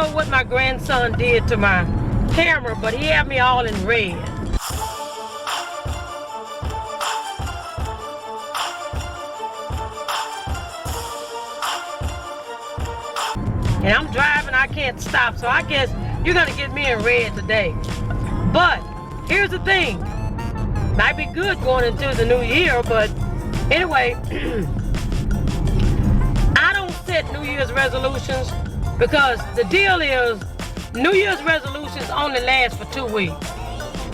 know what my grandson did to my camera, but he had me all in red. And I'm driving, I can't stop, so I guess you're gonna get me in red today. But here's the thing, might be good going into the new year, but anyway, I don't set New Year's resolutions because the deal is New Year's resolutions only last for 2 weeks.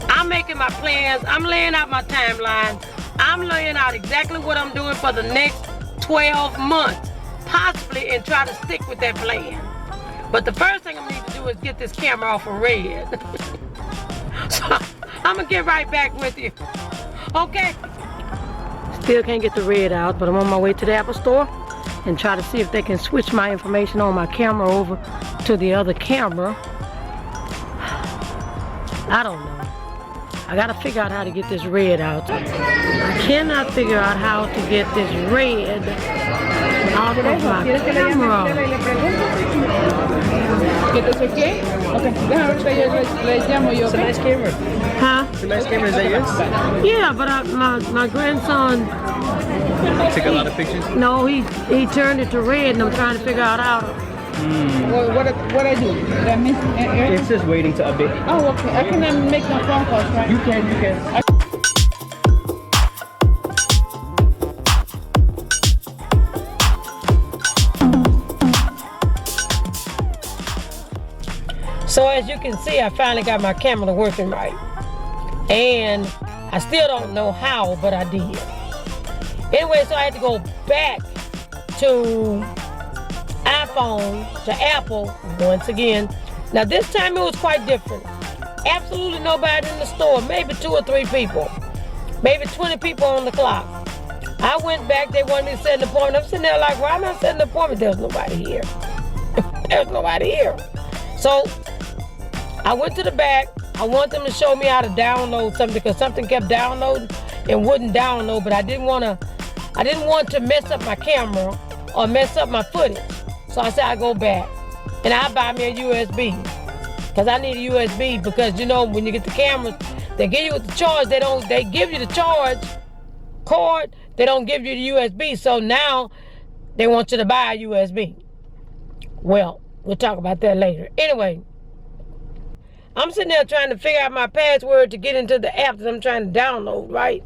I'm making my plans, I'm laying out my timeline, I'm laying out exactly what I'm doing for the next 12 months. Possibly, and try to stick with that plan. But the first thing I need to do is get this camera off of red. So I'm gonna get right back with you. Okay? Still can't get the red out, but I'm on my way to the Apple store and try to see if they can switch my information on my camera over to the other camera. I don't know. I gotta figure out how to get this red out. I cannot figure out how to get this red out of my camera. ¿Que te chequee? Okay, déjame ver que yo les llamo yo. It's a nice camera. Huh? It's a nice camera, is that yours? Yeah, but my grandson... Took a lot of pictures? No, he turned it to red and I'm trying to figure out how to... Well, what I do? That means, It's just waiting to update. oh, okay. I can make my phone calls, right? You can. So as you can see, I finally got my camera working right. And I still don't know how, but I did. Anyway, so I had to go back to iPhone, to Apple, once again. Now this time it was quite different. Absolutely nobody in the store, maybe 2 or 3 people. Maybe 20 people on the clock. I went back, they wanted me to set an appointment. I'm sitting there like, why am I setting an appointment? There's nobody here. There's nobody here. So I went to the back. I want them to show me how to download something because something kept downloading and wouldn't download, but I didn't want to mess up my camera or mess up my footage. So I said I go back and I buy me a USB because I need a USB because you know when you get the cameras, they give you the charge. They give you the charge cord. They don't give you the USB. So now they want you to buy a USB. Well, we'll talk about that later. Anyway, I'm sitting there trying to figure out my password to get into the app that I'm trying to download, right?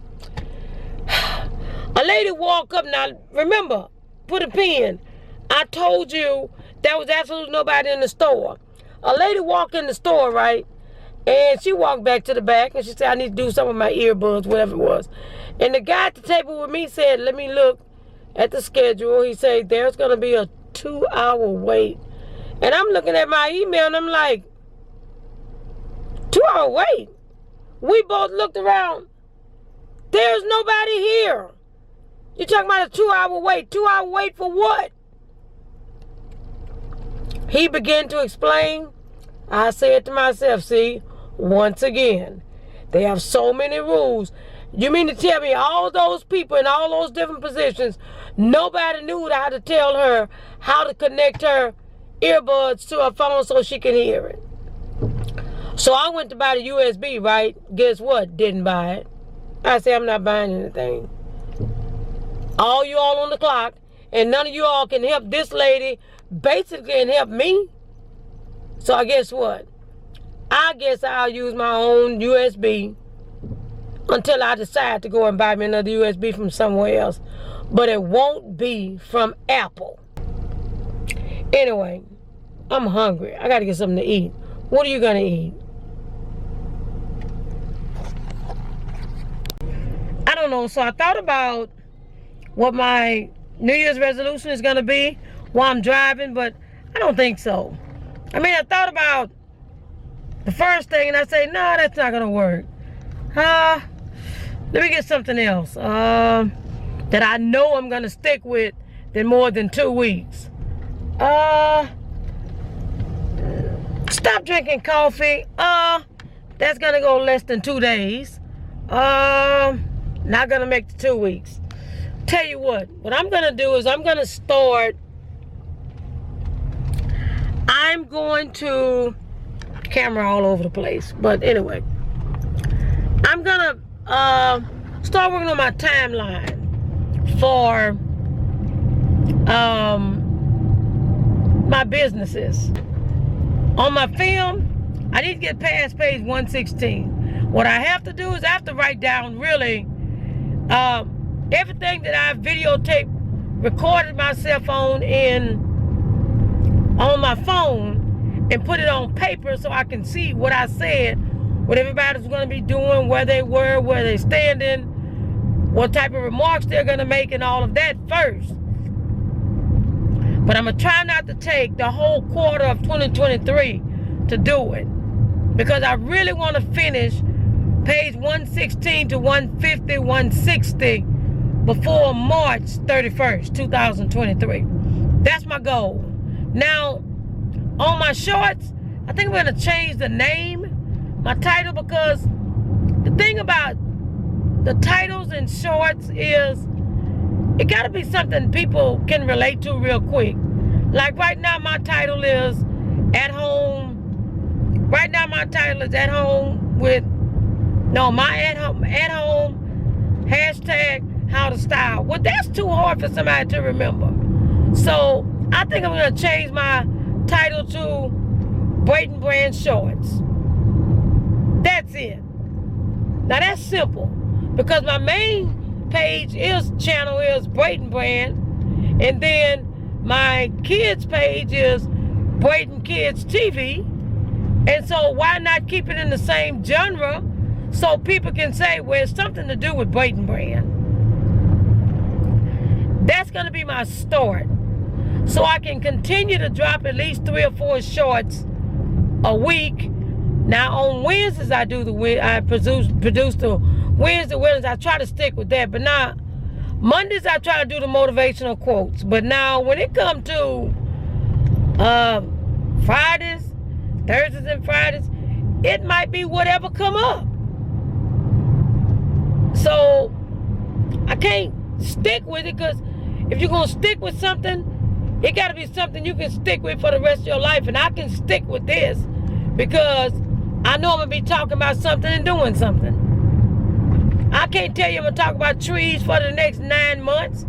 A lady walked up. Now, remember, put a pin. I told you there was absolutely nobody in the store. A lady walked in the store, right? And she walked back to the back and she said, I need to do some of my earbuds, whatever it was. And the guy at the table with me said, let me look at the schedule. He said, there's going to be a 2-hour wait. And I'm looking at my email and I'm like, 2-hour wait? We both looked around. There's nobody here. You're talking about a 2-hour wait. 2-hour wait for what? He began to explain. I said to myself, see, once again, they have so many rules. You mean to tell me all those people in all those different positions, nobody knew how to tell her how to connect her earbuds to her phone so she can hear it? So I went to buy the USB, right? Guess what? Didn't buy it. I said, I'm not buying anything. All you all on the clock, and none of you all can help this lady basically and help me. So I guess what? I guess I'll use my own USB until I decide to go and buy me another USB from somewhere else. But it won't be from Apple. Anyway, I'm hungry. I gotta get something to eat. What are you gonna eat? I don't know. So I thought about what my New Year's resolution is gonna be while I'm driving, but I don't think so. I mean, I thought about the first thing and I say, no, that's not gonna work. Let me get something else that I know I'm gonna stick with in more than 2 weeks. Stop drinking coffee. That's gonna go less than 2 days. Not gonna make the 2 weeks. Tell you what I'm gonna do is I'm gonna start I'm going to, camera all over the place, but anyway, I'm gonna start working on my timeline for my businesses. On my film, I need to get past page 116. What I have to do is I have to write down really everything that I videotaped, recorded my cell phone on my phone, and put it on paper so I can see what I said, what everybody's going to be doing, where they were, where they're standing, what type of remarks they're going to make, and all of that first. But I'm going to try not to take the whole quarter of 2023 to do it, because I really want to finish page 116 to 150, 160 before March 31st, 2023. That's my goal. Now, on my shorts, I think I'm going to change the name, my title, because the thing about the titles and shorts is it got to be something people can relate to real quick. Like right now, my title is At Home. Right now, my title is At Home with, no, my At Home hashtag How to Style. Well, that's too hard for somebody to remember. So I think I'm going to change my title to Braden Brand Shorts. That's it. Now that's simple, because my main channel is Braden Brand, and then my kids page is Braden Kids TV. And so why not keep it in the same genre so people can say, well, it's something to do with Braden Brand. That's going to be my start, so I can continue to drop at least 3 or 4 shorts a week. Now on Wednesdays I produce the Wednesday winners. I try to stick with that. But now Mondays I try to do the motivational quotes. But now when it comes to Fridays, Thursdays and Fridays, it might be whatever come up. So I can't stick with it, because if you're gonna stick with something, it got to be something you can stick with for the rest of your life. And I can stick with this because I know I'm going to be talking about something and doing something. I can't tell you I'm going to talk about trees for the next 9 months,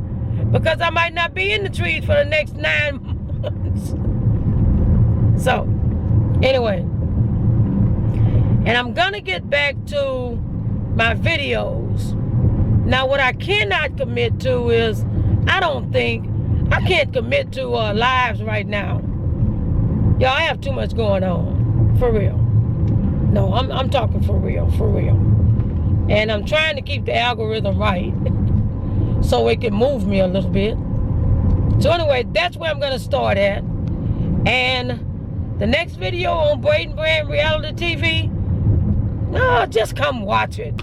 because I might not be in the trees for the next 9 months. So, anyway. And I'm going to get back to my videos. Now, what I cannot commit to is, I can't commit to lives right now. Y'all, I have too much going on. For real. No, I'm talking for real. For real. And I'm trying to keep the algorithm right so it can move me a little bit. So anyway, that's where I'm going to start at. And the next video on Braden Brand Reality TV, no, just come watch it.